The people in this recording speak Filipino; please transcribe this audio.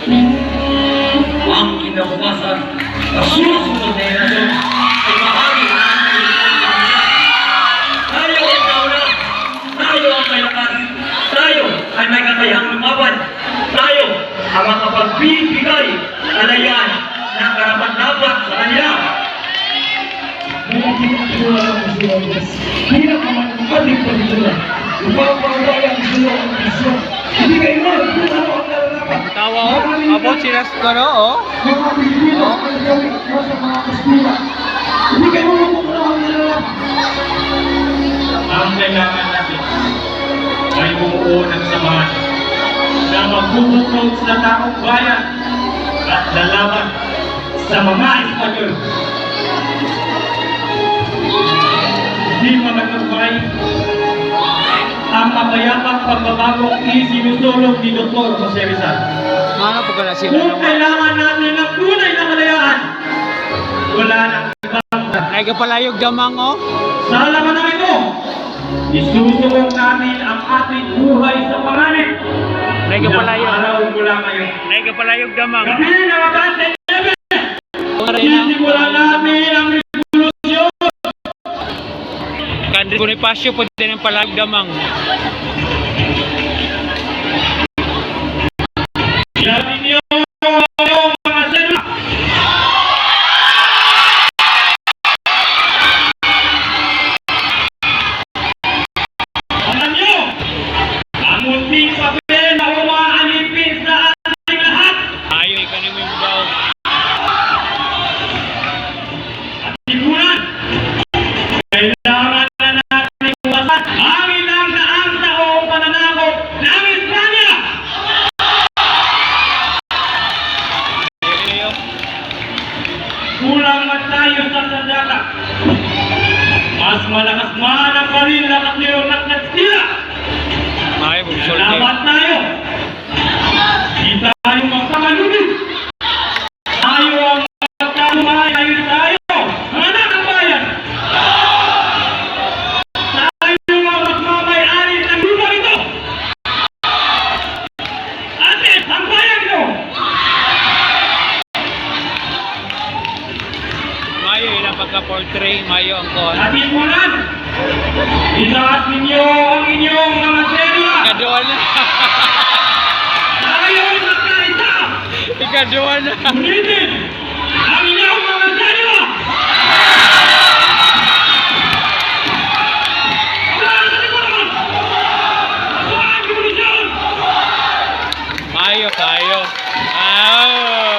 Ang kinabukasan sa susunod na henerasyon ay mahagi na ang tayo ang kauna, tayo ang may lakas, tayo ay may kakayahang lumaban, tayo ang makapagbibigay kalayaan ng karapat-dapat sa kanila. Kaya kinakula ng Diyos, pinakamatipalik pa nila. Upang-pangaway ang Diyos ang Diyos. Hindi kayo mo, kung ano ang nalalaman. Tawa ko, abot sila ko no, oh. Mga Pilipino ang nagawin sa mga Kastila. Hindi kayo mo kung ano ang nalalaman. Ang kailangan natin ay bumuo ng samahan na magbubuklod sa taong bayan at lalaban sa mga Espanyol. Di managpapay ang mapayapang pagbabagong isinusulong ni Dr. Jose Rizal. Ano po ka na sila Kung naman? kailangan natin ng tunay na kalayaan, wala nang ibang Nagpalayog damang, oh. sa laman ng ito, isusubok natin ang ating buhay sa panganib. Nagpalayog. Ilang araw mula ngayon. Nagpalayog damang. Gabi na mabante, Marina. sisimulan natin ang revolusyon. Kandri Bonifacio po din ang palayog damang. Sabi niyo, mga senwa. Alam niyo, ang munting papel na umaalipin sa ating lahat. Ayaw, ikanin mo yung daw. Siguran, kailangan na natin iwasan ang ilang daang taong pananakot ng Espanya. Ayaw. Kulang man tayo sa sandata. Mas malakas man ang baril na kaklirong sila. Ayaw, bumsulti. Salamat tayo. Di tayo magkakalubid. Tayo ang magkalumahay. Tayo. Mga anak ng bayan. Tayo ang magmamayari ng lupa ito. Atin, ang bayan ito. Mayo, ilang pagka-portray. Mayo ang kon. Atipunan. Itaas ninyo ang inyong mga selwa. Ikaduan na. Tayo ay magkaisa. Ikaduan na. Ulitin ang inyong mga selwa. Mayo tayo. Ah.